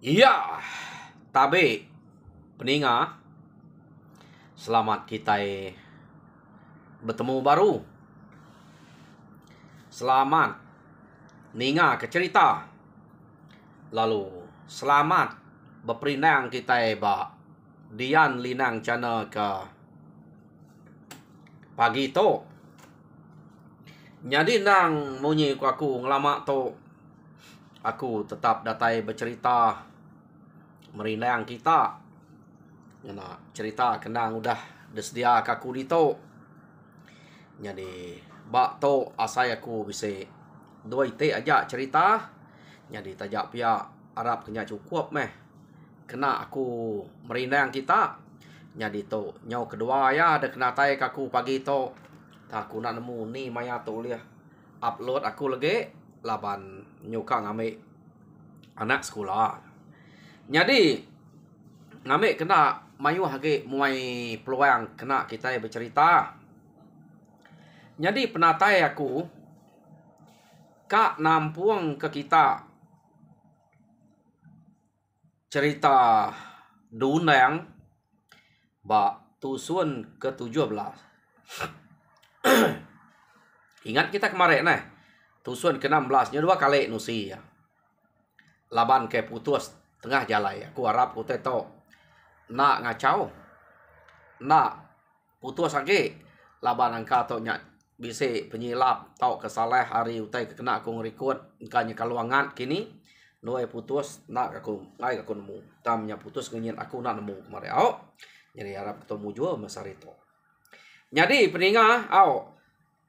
Iya, tabe peninga, selamat kita bertemu baru. Selamat ninga ke cerita. Lalu selamat berperinang kita ba Dian Linang channel ke pagi tu. Jadi nang munyi ku aku ngelama tu aku tetap datai bercerita merinang kita. Ngena cerita kenang udah desedia kaku dito. Jadi bak to asai aku bisa dua ite aja cerita. Jadi tajak pia Arab kena cukup meh. Kena aku merinang kita. Jadi to nyau kedua ya ada kena tai kaku pagi to. Aku nak nemu ni maya tu liah. Upload aku lagi laban nyuka ngambil anak sekolah. Jadi ngambil kena mayu hage muai peluang kena kita bercerita. Jadi penatai aku kak nampuang ke kita cerita Dunang ba tusun ke-17. Ingat kita kemarin tusun ke-16 nya dua kali nusi ya. Laban ke putus tengah jalan ya. Aku harap kita to nak ngacau. Nak putus lagi laban angka to nya bisa penyilap tau kesalah hari utai kena aku ngerikut engkanya kaluangan kini noe putus nak aku ngai aku nemu tamnya putus ngin aku nak nemu kemarin jadi harap ketemu juga masa itu. Jadi peninga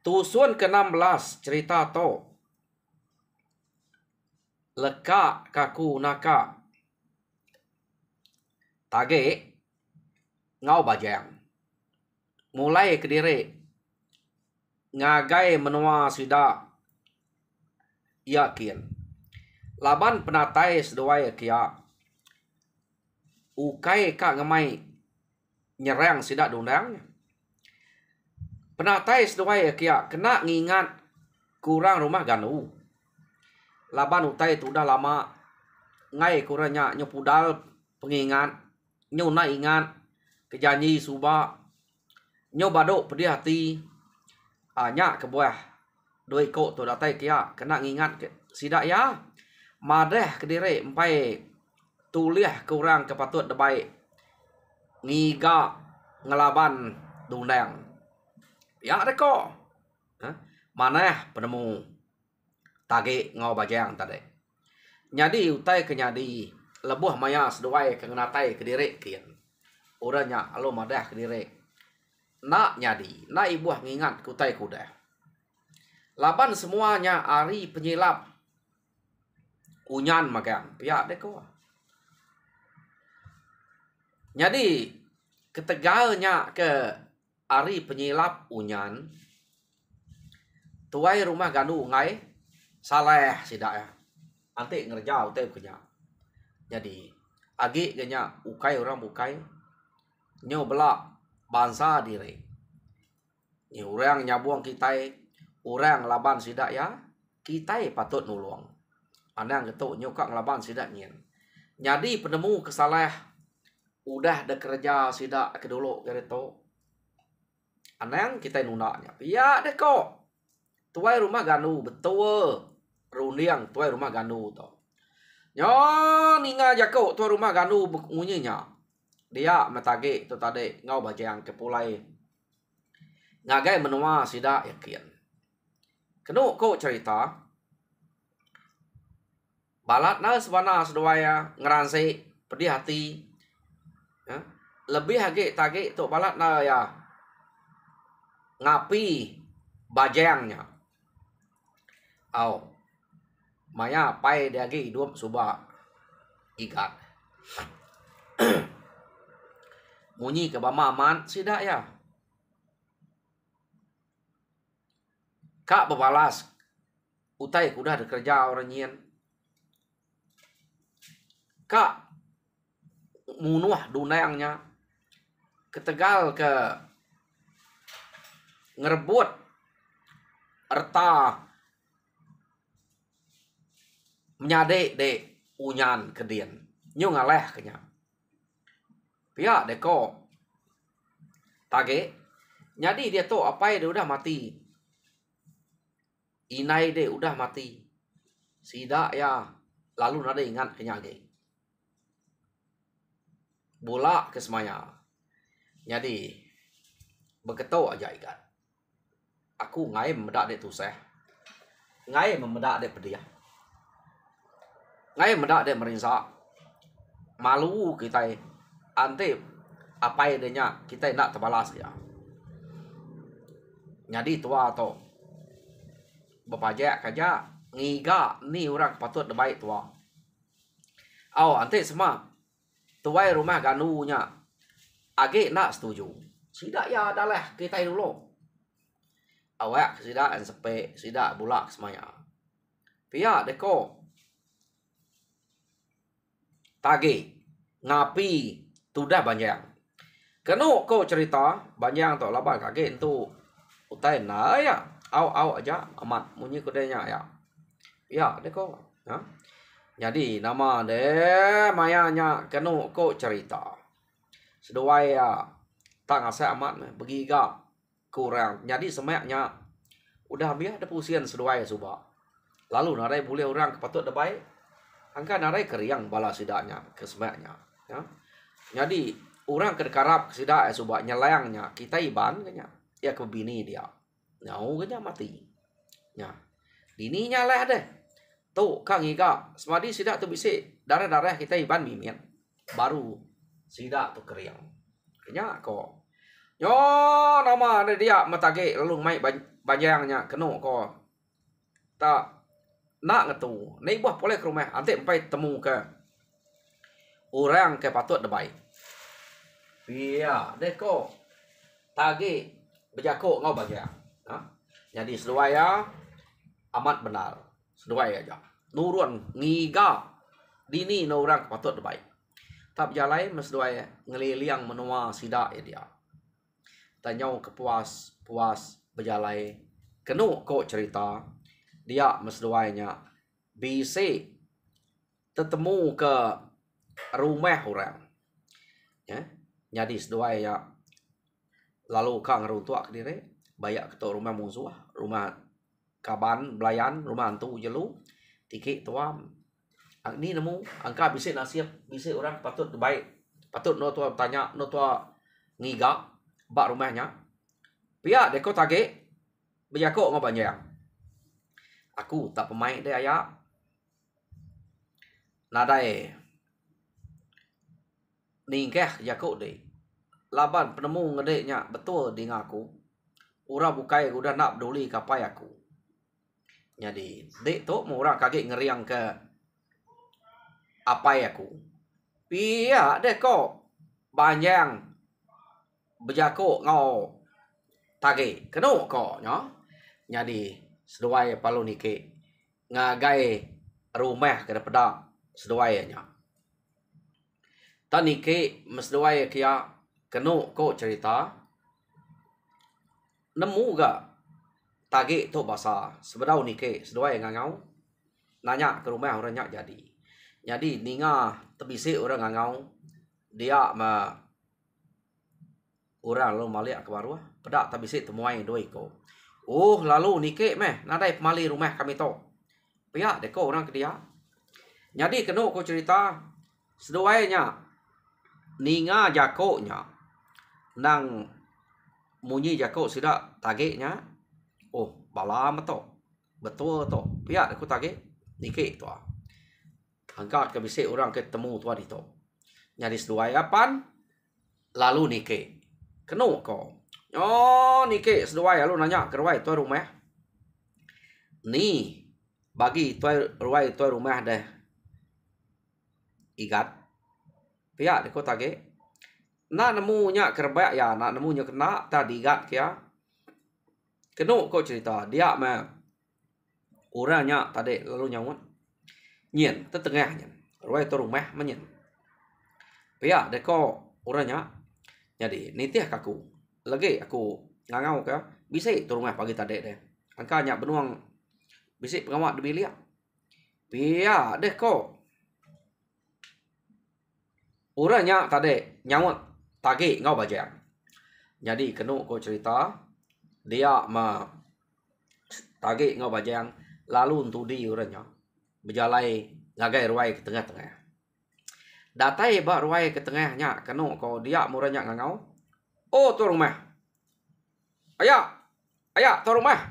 tusun ke-16 cerita to leka kaku naka tage ngau bajang mulai Kediri ngagai menua sida yakin laban penatai seduai kia ukai kak ngemai nyerang sida dundang penatai seduai kia kena ngingat kurang rumah ganu laban utai itu udah lama ngai kurangnya nyepudal pengingat nyuna ingat kejanji suba nyobadok pedih hati nya kebuah doi ko tu datai kia kena ngingat sidak ya madeh Kediri empai tuliah kurang kepatut debai ngiga ngelaban dundang ya reko mana penemu tage ngau bajang tadi nyadi utai kenyadi lebuh maya seduai kengenatai Kediri kian uranya alo madah Kediri nak nyadi nak ibuah ngingat kutai kuda laban semuanya ari penyilap unyan magang pihak deko jadi ketegalnya ke ari penyilap unyan tuai rumah gandu ngai saleh sidak ya antik ngerjau teh kenya jadi agi genya ukai orang bukai nyo belak bangsa diri ni orang nyabuang kita orang laban sidak ya kita patut nulung anang ketuk nyokak laban sidak nyen jadi penemu kesalah udah ada kerja sidak ke dulu gereto anang kita nunaknya ya deko tuai rumah ganu betul runiang tuai rumah ganu to nyo ninga jako tuai rumah ganu munyinya dia metage tu tadi ngau bajang kepulai ngagai menua sida yakin kenu ko cerita balat na sebana seduaya ngeransi pedih hati ya? Lebih hage tage tu balat na ya ngapi bajangnya maya pai dia ge hidup suba ikat munyi ke bama aman sida ya kak bebalas utai kuda ada kerja orang nyen kak munuah dunayangnya ketegal ke ngerebut erta menyadek dek unyan kedien nyo ngaleh kenya. Pihak deko tage. Jadi dia tuh apa dia udah mati. Inai dia udah mati. Sida ya lalu nada ingat kenya ge. Bola ke semaya. Jadi begitu aja ikat. Aku ngai medak dek tuseh. Ngai memedak dek pediah. Ngai medak dek merinsak. Malu kita ante apa adanya kita nak terbalas ya. Jadi tua to bapajak kaja ngiga ni orang patut debai tua. Ante semua tuai rumah ganunya age nak setuju. Sida ya adalah kita dulu. Awak sida an sepe sida bulak semaya. Pia deko tage ngapi tudah banyak. Keno ko cerita banyak to labang kage itu utai na ya. Au aja amat munyi kudenya ya. Ya deko. Ha? Jadi nama de mayanya keno ko cerita. Seduai ya tak ngasih amat begiga kurang. Jadi semaknya udah biar ada pusian seduai suba. Lalu narai boleh orang kepatut debai. Angka narai keriang bala sidaknya ke semaknya. Ya. Jadi orang kedekarap sidak suba nyelayangnya kita iban kenya. Ya ke bini dia. Nyau kenya mati. Ya. Dininya lah deh. Tuh kang iga semadi sidak tu bisik darah-darah kita iban mimin. Baru sidak tu keriang. Kenya kok. Yo nama dia matage lalu mai banjangnya keno ko. Tak nak ngetu. Nei buah boleh ke rumah ante empai temu ke orang ke patut debai. Iya, deko. Tage bejako ngau banjang. Ha? Jadi seduai ya amat benar. Seduai aja. Nurun ngiga dini no orang patut debai. Tap jalai mesduai ngeliliang menua sida ya dia. Tanyau kepuas puas berjalai kenu ko cerita dia mesduainya bisa tetemu ke rumah orang ya jadi seduai ya lalu kang runtua ke diri bayak ke rumah musuh rumah kaban belayan rumah antu jelu tiki tuam ini nemu angka bisa nasib bisa orang patut baik patut no tua tanya no tua ngiga bak rumahnya. Pihak deko tage bejako ngobanyang. Aku tak pemain deh ayak. Nadai ningkeh jako deh. Laban penemu ngedeknya betul di ngaku. Ura bukai udah nak peduli kapai aku. Jadi dek tu mau orang kaget ngeriang ke apa aku. Pihak deko banyak bejako ngau tage keno ko nyo jadi seduai palu nike ngagai rumah ke depada seduai nya tanike mesduai kia keno ko cerita nemu ga tage to basa sebedau nike seduai ngangau nanya ke rumah orangnya jadi ninga tebisi orang ngangau dia orang lalu malik ke baru pedak tak bisa temuai doi ko. Lalu nike meh nadai pemali rumah kami to. Pihak deko orang ke dia. Jadi kena ko cerita seduainya ninga jakonya nang munyi jako sida tagenya. Balam to. Betul to. Pihak deko tage nike to. Angkat ke bisa orang ketemu tua di to. Jadi seduai apan lalu nike. Kenu ko. Nike seduai lalu nanya ke ruai tuai rumah. Ni bagi tuai ruai tuai rumah deh. Igat. Pihak deko tage. Na nemunya kerbaik ya, na nemunya kena tadi igat kia. Kenu ko cerita dia mah orangnya tadi lalu nyawon. Nyen tetengah nyen. Ruai tuai rumah menyen. Pihak deko orangnya jadi nitih kaku lagi aku ngangau ke bisa tu rumah pagi tadi deh angkanya benuang bisa pengawat debilia pia deh ko Orangnya tadi nyawat tagih ngau bajang. Jadi kena ko cerita dia tagih ngau bajang lalu tudi orangnya berjalai ngagai ruai ke tengah-tengah. Datai ba ruai ke tengahnya kena ko dia orangnya ngau. Oh tu rumah. Ayah tu rumah.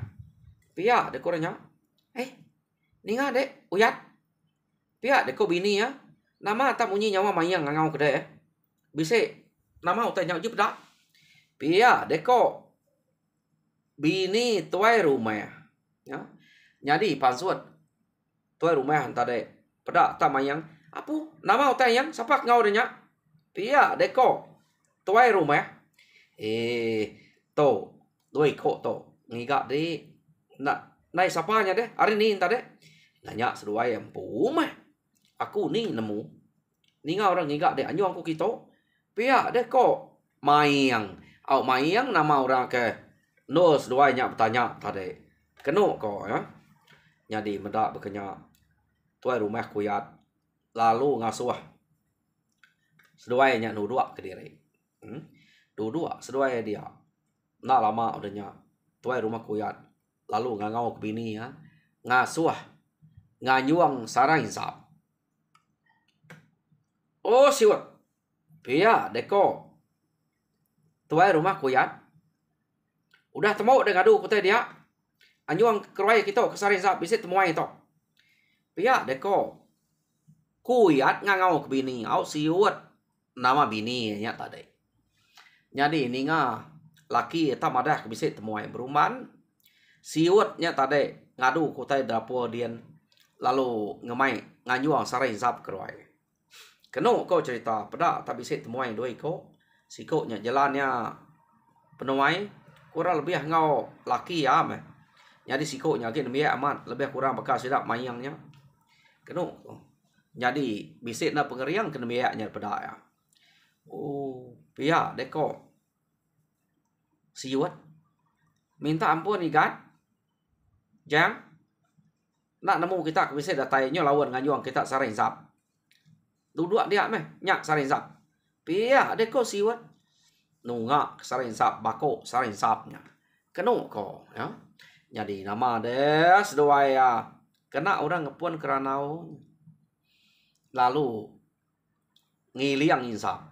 Pia dek orangnya. Ninga dek uyat. Pia dek ko bini ya. Nama tak bunyi nyawa mayang ngau kedai. Bisa nama utai nyawa jep dak. Pia deko bini tuai rumah ya. Jadi pansuat tuai rumah tadi pada tamayang apu nama utai yang sapak ngau denya. Pia deko tuai rumah to doi ko to ngiga di nai sapanya deh hari ni tadi nanya seduai empu mah aku ni nemu ninga orang ngiga deh anyo aku kito pia deko mayang au mayang nama orang ke nos duanya bertanya tadi keno ko ya jadi mendak bekenya tuai rumah kuyat lalu ngasuh seduainya nudua ke diri dua seduai dia nak lama udahnya tuai rumah kuyat lalu ngangau ke bini ya ngasuh nganyuang sarang insap oh siwat pia deko tuai rumah kuyat udah temu dengan ngadu kutai dia anyuang keruai kita kesarin sap bisa temuai itu pia deko kuyat ngangau ke bini au siwat nama bini nya tadi jadi ninga laki eta madah bisa temuai beruman siwatnya tadi ngadu kutai dapur dian lalu ngemai nganyuang sarai sap keruai keno kau cerita pada tak bisa temuai doi ko sikoknya jalannya penuai kurang lebih ngau laki ya meh jadi sikoknya ke demi aman lebih kurang bekas sedap mayangnya keno jadi bisa na pengeriang ke demi nya pada ya oh pia deko siwat minta ampun ikan jang nak nemu kita bisa datainya lawan nganyuang kita saring sap duduk dia meh nyak saring sap pia deko siwat nunga saring sap bako saring sapnya keno ko ya jadi nama deh seduai ya kena orang ngepun keranau lalu ngiliang insap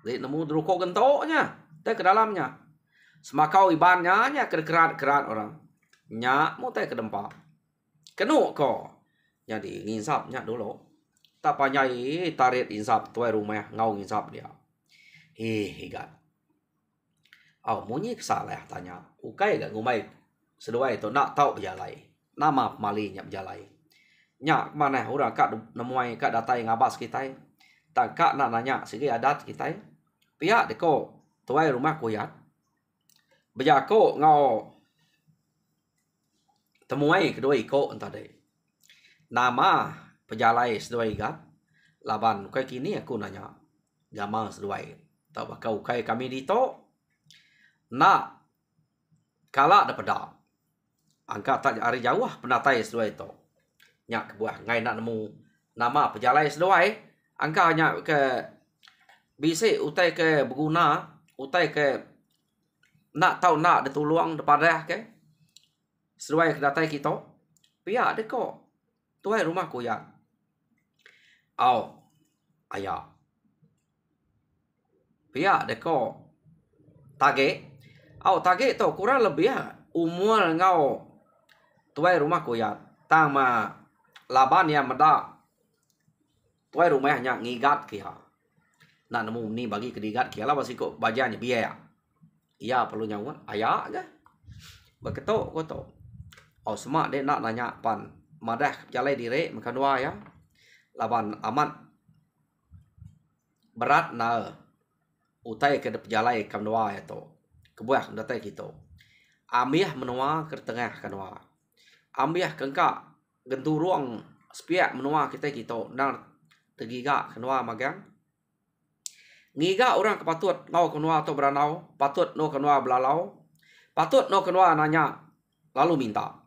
jadi nemu druko gentoknya teh ke dalamnya semakau ibannya nya kerat orang nyak mau teh ke dempak keno ko jadi nginsapnya dulu tak panyai tarik insap tuai rumah ngau insap dia higat au munyi kesalah tanya ukai gak ngumai seduai itu nak tahu berjalai nama malinya berjalai nyak mana orang kak nemuai kak datai ngabas kita tak kak nak nanya segi adat kita pihak deko tuai rumah kuyat bejako ngau temuai kedua iko entah nama pejalai seduai gat laban kai kini aku nanya gamang seduai tak bakau kai kami dito nak kala ada peda angka tak hari jauh penatai seduai itu nyak kebuah ngai nak nemu nama pejalai seduai angka hanya ke bisi utai ke berguna utai ke nak tahu nak dituluang daripada ke seduai ke datai kita pihak deko tuai rumah kuyat au ayah pihak deko tage au tage tu kurang lebih umur ngau tuai rumah kuyat tama laban yang meda tuai rumahnya ngigat kia nak nemu ni bagi kedigat kia lah basi ko bajanya biaya iya perlu nyawa ayah aja beketok koto au semak dia nak nanya pan madah jalai dire makan dua ya laban amat berat na utai ke jalai kam dua ya to kebuah datai kita ambiah menua ke tengah kanwa ambiah kengka genturuang spiak menua kita nang tegiga kanwa magang ngiga orang kepatut ngau kanwa atau beranau patut no kanwa belalau patut no kanwa nanya lalu minta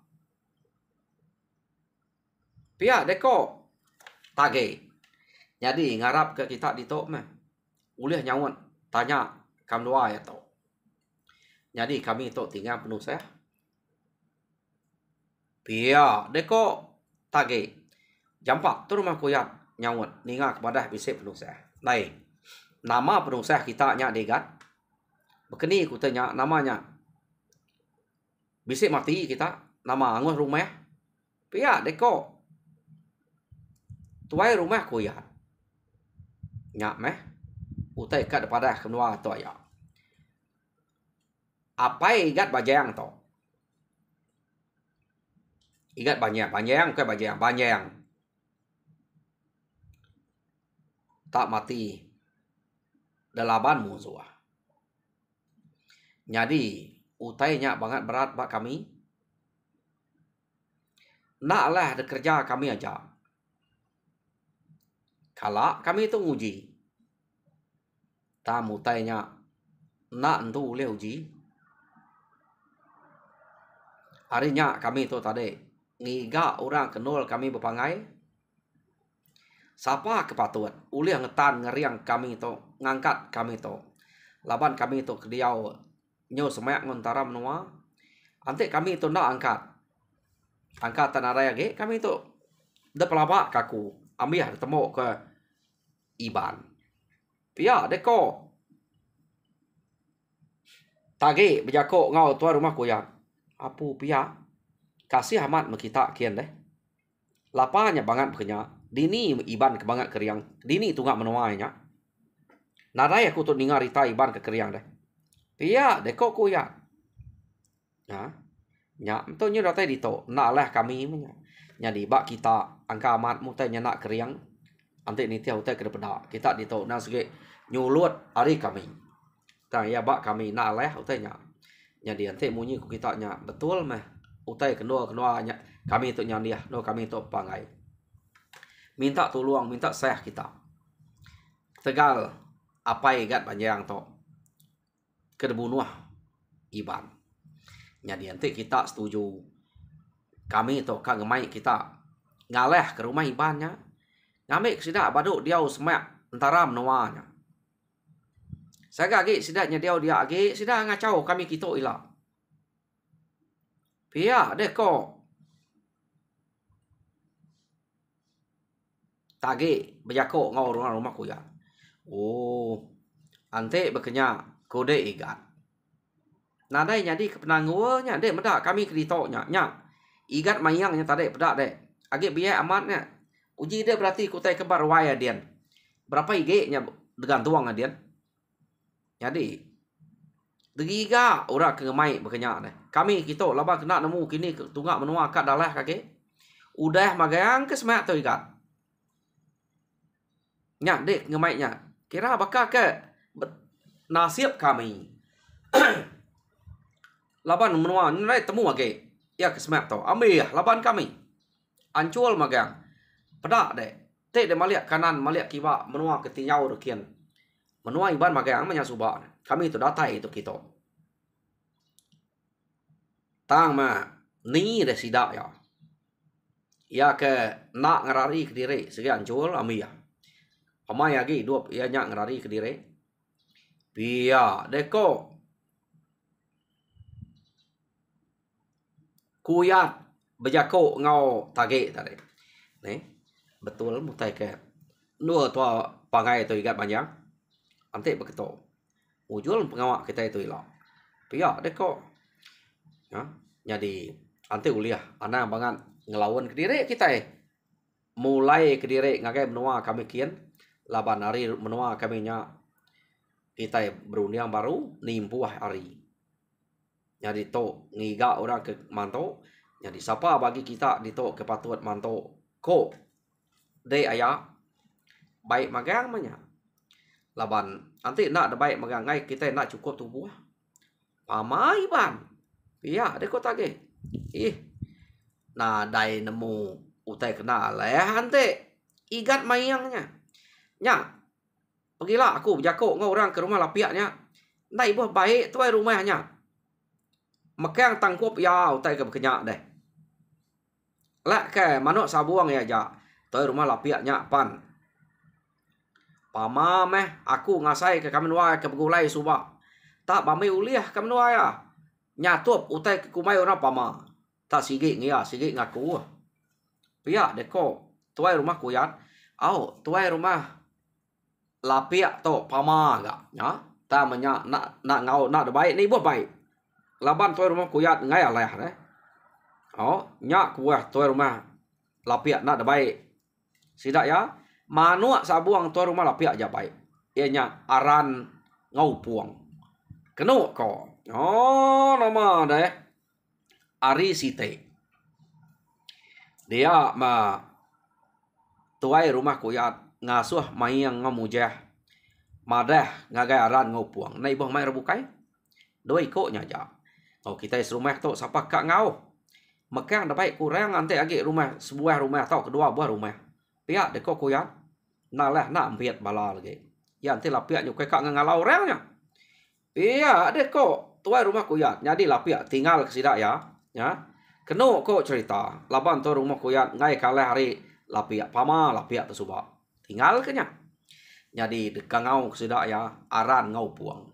pihak deko tage Jadi ngarap ke kita di tok mah. Ulih nyawon tanya kam doa ya tok. Jadi kami tok tinggal penuh saya. Pia deko tage. Jampak tu rumah kuyat nyawon ninga kepada bisik penuh saya. Lai. Nama penuh saya kita nya degat. Bekeni ku tanya namanya. Bisik mati kita nama angus rumah. Pia deko. Tuai rumah kuyat. Nyak meh. Utai kat pada kenua to ya. Apa igat bajang to? Igat banyak ke banyak. Tak mati dalaban musuh. Jadi utainya banget berat bak kami. Naklah ada kerja kami aja. Kala kami itu uji. Tam utainya nak entu boleh uji. Harinya kami itu tadi ngiga orang kenal kami berpangai. Siapa kepatuan? Ulih ngetan ngeriang kami itu ngangkat kami itu. Laban kami itu ke diau nyo semak ngontara menua. Ante kami itu nak angkat. Angkat tanah raya ge kami itu de pelabak kaku. Ambil temu ke Iban. Pia deko. Tagi bejako ngau tua rumah kuya. Apu pia. Kasih amat kita kian deh. Lapanya banget bekenya. Dini Iban ke banget keriang. Dini tunggak menuainya. Narai aku tu ningar rita Iban ke keriang deh. Pia deko kuya. Ya. Nya tu nyu datai dito. Nalah kami punya. Jadi bak kita angka amat mutanya nak keriang. Ante ni tiau utai kedepeda. Kita dito na sege nyulut hari kami. Tang ya bak kami nalah utainya. Jadi ante munyi ku kita nya betul meh. Utai kenua nya kami itu nyandiah. No kami itu pangai. Minta tolong, minta seh kita. Tegal apa igat panjang to. Kedebunuah Iban. Jadi nanti kita setuju. Kami itu kang ngemai kita ngaleh ke rumah Ibannya. Ngamik sidak baduk dia semak antara menuanya. Saya gagi sidaknya dia agi sidak ngacau kami kita ilah. Pia deko. Tagi bejako ngau rumah ku ya. Oh. Ante bekenya kode igat. Nadai nyadi kepenangguanya dek medak kami keditonya nya. Igat mayangnya tadi pedak dek. Agi biaya amatnya. Uji dia berarti kutai kebar waya dian. Berapa IG-nya dengan tuang dian. Jadi degiga ora kengemai bekenya deh. Kami kita laba kena nemu kini tunggak menua kat dalah kaki. Udah magang ke semak tu igat. Nya dek ngemai nya. Kira bakal ke nasib kami. Laban menua nilai temu lagi. Ya ke semak tu. Ambil laban kami. Ancul magang. Pedak dek. Tek de maliak kanan maliak kiwa menua ketinyau dekian. Menua Iban magang manya subak. Kami itu datai itu kita. Tang ma ni de sidak ya. Ya ke nak ngerari ke diri segi ancul amia. Pamai lagi dua ya nyak ngerari ke diri. Pia deko. Kuyat bejako ngau tage tadi. Nih, betul mutai ke. Dua tua pangai itu igat panjang. Ante beketo. Ujul pengawak kita itu ilah. Pia deko. Ya, jadi ante uliah ana banget ngelawan ke diri kita mulai ke diri ngagai menua kami kian laban hari menua kami nya kita berundang baru nimpuah hari. Jadi to ngiga orang ke manto. Jadi siapa bagi kita di to kepatuan manto ko de ayah baik magang manya. Laban nanti nak ada baik magang ngai kita nak cukup tubuh. Pamai ban. Iya, ada kota ge. Nah dai nemu utai kena leh ante igat mayangnya. Nya. Pergilah aku berjakok ngau orang ke rumah lapiaknya. Nai buah baik tuai rumahnya. Mekang tangkup ya utai ke berkenyak deh. Lek ke manuk sabuang ya ja. Tuai rumah lapiaknya pan. Pama meh aku ngasai ke kami nuai ke begulai subah. Tak bami uliah kami nuai ah. Nyatup utai ke kumai orang pama. Tak sigi ngia sigi ngaku. Pia deko tuai rumah kuyat. Au tuai rumah lapia to pama ga ya. Ta menya nak ngau nak baik ni buat baik. Laban tuai rumah kuyat ngai aleh ne. Oh nyak kuah tuai rumah lapia nak baik. Sidak ya. Manuak sabuang tuai rumah lapia aja baik. Ianya aran ngau puang. Kenu ko. Oh nama deh. Ari Site. Dia ma tuai rumah kuyat ngasuh mayang ngamujah. Madah ngagai aran ngau puang. Nai boh mai rebukai. Doi ko nya ja. Oh kita rumah tu sapa kak ngau. Mekang dah baik kurang ante agi rumah sebuah rumah atau kedua buah rumah. Pihak deko kuyat. Nalah nak ampiat bala lagi. Ya ante lah pihak nyukai kak ngalau orangnya. Pihak deko tuai rumah kuyat. Jadi lah pihak tinggal ke sidak ya. Ya. Kenu ko cerita. Laban tu rumah kuyat ngai kalah hari lah pihak pama lah pihak tersubak. Tinggal ke nya. Jadi dekat ngau ke sidak ya. Aran ngau puang.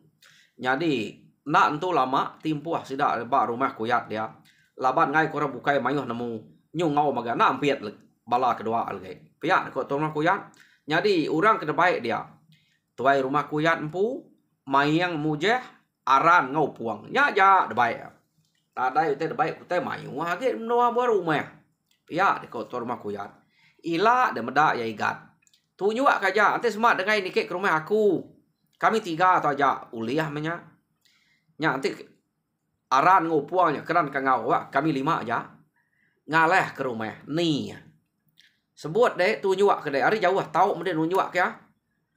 Jadi nak entu lama timpuah sidak ba rumah kuyat dia. Laban ngai korang bukai mayuh nemu nyung ngau maga nak ampiat bala kedua lagi. Pihak ko tu rumah kuyat. Jadi orang kena baik dia. Tuai rumah kuyat empu mayang mujah aran ngau puang. Nya ja de baik. Tadai te de baik te mayu hage noa buah rumah. Pihak ko tu rumah kuyat. Ila de medak ya igat. Tu nyuak kaja ante semat dengai nikek ke rumah aku. Kami 3 atau aja uliah menya. Nya nanti aran ngau puangnya keran ka ngau kami 5 aja. Ngaleh ke rumah ni. Sebut deh tu nyuak ke deh. Ari jauh tahu mende nu nyuak ya.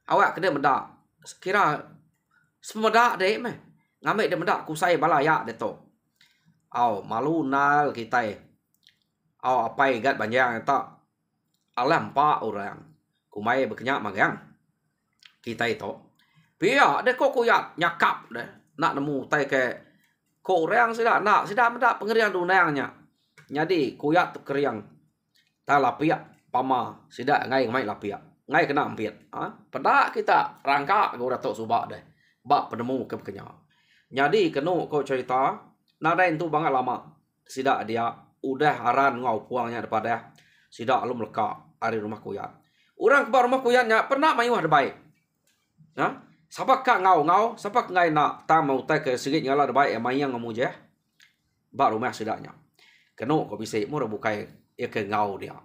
Awak ke deh medak. Kira semedak deh meh. Ngambil deh medak kusai balaya deh tu. Au malu nal kita. Au apa igat banjang tak. Alam pak orang. Kumai berkenyak magang. Kita itu. Pia deh kok kuyat nyakap deh. Nak nemu tai ke korang sida nak sida medak pengerian dunangnya. Jadi kuyat keriang. Ta lapia pama sida ngai mai lapia. Ngai kena ampiat. Ha? Pedak kita rangka go datuk subak deh. Bak penemu ke berkenyak. Jadi kenu ko cerita nadain tu banget lama. Sida dia udah aran ngau puangnya daripada sida lu meleka ari rumah kuyat. Orang ke rumah kuyatnya pernah mayuh ada baik. Ha? Siapa kak ngau, siapa ngai nak ta mau tai ke sigit ngala ada baik mayang ngamujah. Ba rumah sidaknya. Kenu ko bisa mu rebukai ya ke ngau dia.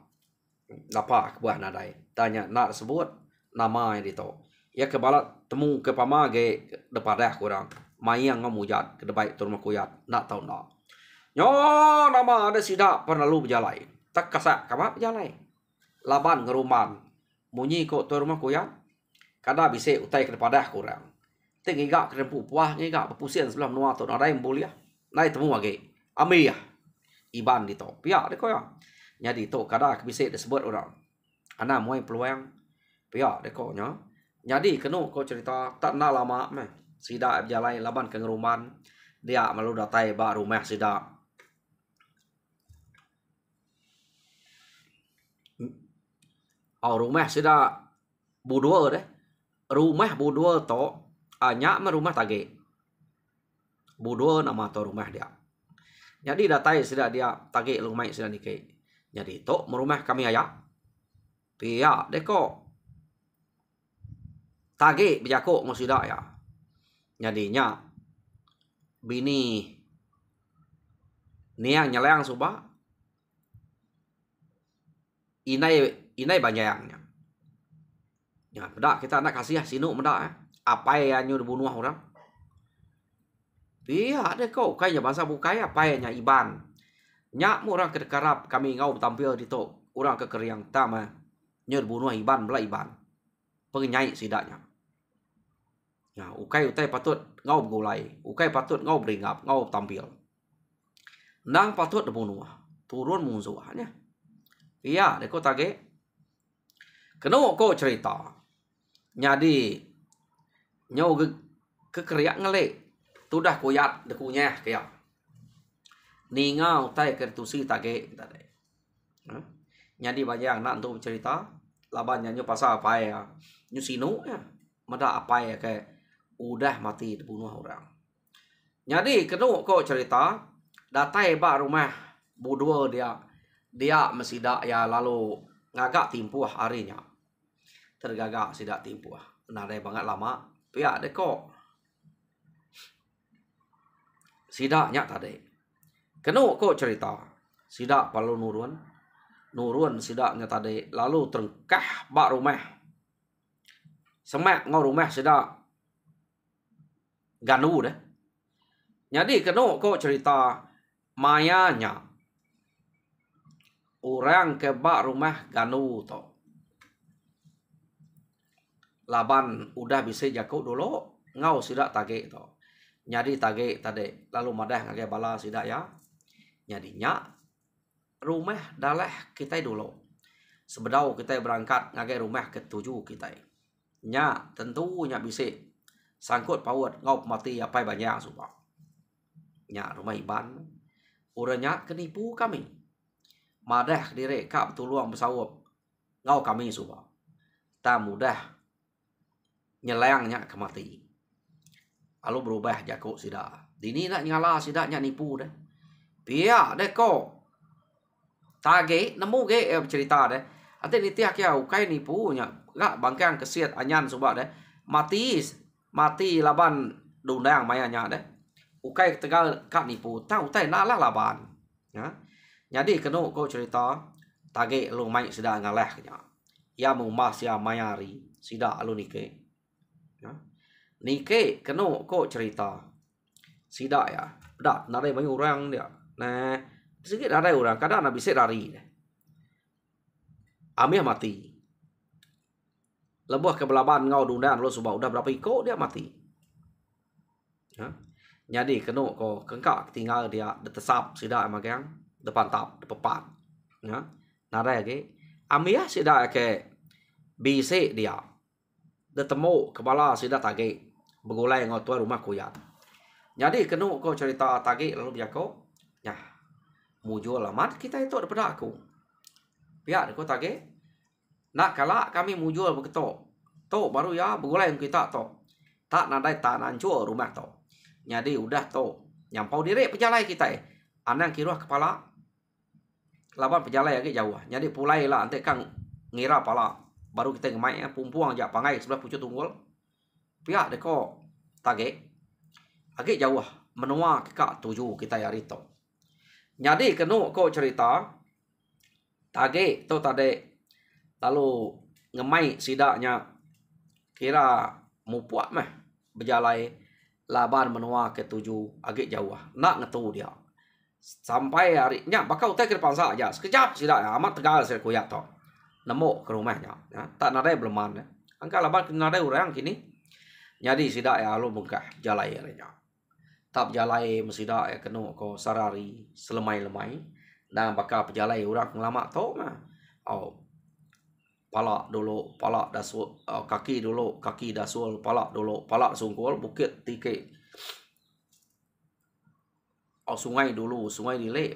Lapa ke buah nadai. Tanya nak sebut nama yang itu. Ya ke balat temu ke pama ge depada kurang. Mayang ngamujat ke baik tu rumah kuyat nak tahu nak. Nyo nama ada sidak pernah lu berjalai. Tak kasak kama berjalai. Laban ngeruman. Munyi ko tu rumah kuyat. Kada bisa utai kepada kurang. Tinggi gak kerempu puah ngigak pepusian sebelah menua tu nadai mbulia. Nai temu lagi. Ami ya. Iban di to. Pia de ko ya. Jadi to kada bisa disebut orang. Ana moy peluang. Pia de ko nya. Jadi kenu ko cerita tak na lama meh. Sida berjalai laban ke ngeruman. Dia malu datai ba rumah sida. Au rumah sida budua deh. Rumah budua to hanya rumah tage. Budua nama to rumah dia. Jadi datai sudah dia tage lumai sudah nike. Jadi to merumah kami ayak. Pia deko. Tage bijako mo sudah ya. Jadinya bini niang nyeleang subah. Inai banjayangnya. Ya, bedak kita nak kasih sinu bedak apa yang nyu dibunuh orang. Iya ada kau kaya bahasa bukai apa yang iban. Nyak mu orang kedekarap kami ngau tampil di to orang kekeriang tama nyu dibunuh iban bela iban. Pengenyai sidaknya. Ya, ukai patut ngau begulai, ukai patut ngau beringap, ngau tampil. Nang patut dibunuh. Turun musuhnya. Iya, deko tage. Keno ko cerita. Jadi nyau kekeriak ngelek tudah kuyat dekunya kayak ningau tai kertusi tage kita deh. Jadi banyak nak untuk cerita laban nyanyi pasal apa ya nyusinu ya. Mada apa ya kayak udah mati dibunuh orang. Jadi kenu kok cerita datai ba rumah budua dia mesidak ya lalu ngagak timpuh harinya. Tergagak sidak timpuh. Nadai banget lama. Pihak dek kok. Sidaknya tadi. Kenu kok cerita. Sidak palu nurun. Nurun sidaknya tadi. Lalu terengkah bak rumah. Semak ngau rumah sidak. Ganu deh. Jadi kenu kok cerita. Mayanya. Orang ke bak rumah ganu to. Laban udah bisa jakuk dulu. Ngau sidak tagik to. Jadi tagik tadi. Lalu madah ngake bala sidak ya. Jadinya rumah dalah kita dulu. Sebedau kita berangkat ngake rumah ke-7 kita. Nya tentunya bisa sangkut paut ngau mati apa banyak supa. Nya rumah iban. Uranya kenipu kami. Madah diri kap tuluang bersawap. Ngau kami supa. Tak mudah nyelangnya kemati. Lalu berubah jakuk sidak. Dini nak nyala sidaknya nipu deh. Pihak deh kok. Tage nemu ge cerita deh. Ate nitiak ya ukai nipunya. Gak bangkang kesiat anyan subak deh. Mati laban dundang mayanya deh. Ukai tegal kak nipu. Tahu tay nalah laban. Ya. Jadi kenu kok cerita. Tage lu mai sidak ngaleh nya. Ya mumas ya mayari. Sidak lu nike. Ya. Nike kenu kok cerita. Sidak ya. Dak narai banyak orang dia. Nah, sedikit narai orang kadang nak bisa lari. Amir mati. Lebuh ke belaban ngau dundan lo subah udah berapa ikut dia mati. Ya. Jadi kenu kok kengkak tinggal dia tetesap sidak magang depan tap depan. Ya. Narai lagi. Amir sidak ke bisa dia. Detemu kepala sidak tagih. Begulai ngau tua rumah kuyat. Jadi kenu kau cerita tagih lalu biako. Ya. Mujur lamat kita itu daripada aku. Pihak kau tagih. Nak kalak kami mujur begitu. Tok baru ya begulai kita tok. Tak nadai tak nancur rumah tok. Jadi udah tok. Nyampau diri pejalai kita. Anang kiruah kepala. Laban pejalai lagi jauh. Jadi pulai lah nanti kang ngira pala. Baru kita ngemai pumpuang jak pangai sebelah pucuk tunggul. Pihak deko tagih. Agak jauh menua kak 7 kita hari to. Jadi kenu kok cerita tagih tu tadi lalu ngemai sidaknya kira mupuak mah berjalai laban menua ke-7 agak jauh nak ngetu dia. Sampai hari nya bakal utai ke depan saja. Sekejap sidak amat tegal saya kuyak to. Nemu ke rumahnya ya. Tak nadai beleman ya. Angka laban nadai orang kini. Jadi sidak ya lu bengkah jalai nya. Tak jalai mesida ya kenu ko sarari selemai-lemai dan bakal pejalai orang lama tau mah. Oh. Palak dulu, palak dasul, kaki dulu, kaki dasul, palak dulu, palak sungkul, bukit tike. Oh sungai dulu, sungai dile.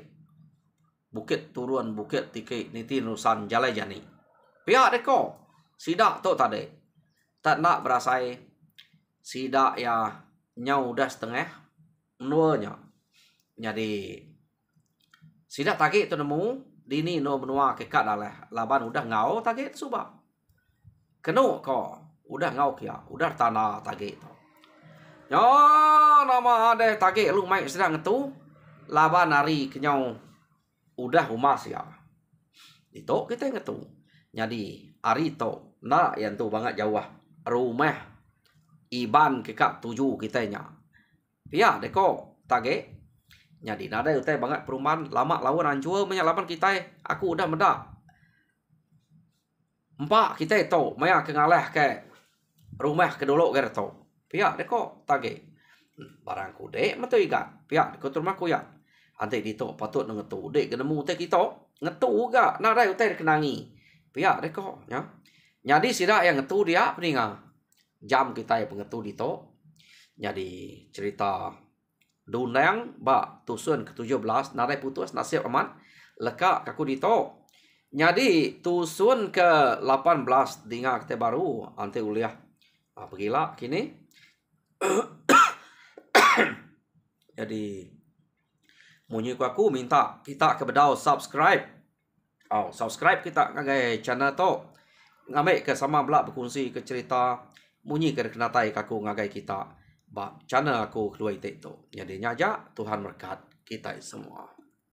Bukit turun, bukit tike, niti nusan jalai jani. Pihak deko, sidak tu tadi. Tak nak berasai sidak ya nyau dah setengah. Menuanya. Jadi sidak tagih tu nemu dini no menua ke kat dalah laban udah ngau tagih tu subak. Kenu ko udah ngau kia, udah tanah tagih tu. Yo nama ada tagih lu mai sedang ngetu laban hari kenyau udah humas ya. Itu kita ngetu. Jadi hari tu nak yang tu banget jauh rumah iban ke kat 7 kita nya. Ya, deko tagih. Jadi nada utai banget perumahan lama lawan hancur banyak lapan kita. Aku udah medak. Empat kita itu maya kengalah ke rumah ke dulu ke tu. Pihak deko tagih. Barang kude metu ikan. Pihak deko rumah kuyak. Ante dito patut ngetu dek kenemu teh kita ngetu juga nada utai dikenangi. Pihak deko ya. Jadi sidak yang ngetu dia peninga. Jam kita yang pengetu dito. Jadi cerita Dunang ba tusun ke-17 narai putus nasib aman leka kaku dito. Jadi tusun ke 18 dinga kita baru ante uliah. Pergilah kini. Jadi munyi aku minta kita kepada subscribe. Subscribe kita ngagai channel to. Ngambil ke sama belak berkongsi ke cerita munyi ke kenatai kaku ngagai kita. Channel aku keluar itu. Jadi nyaja Tuhan berkat kita semua.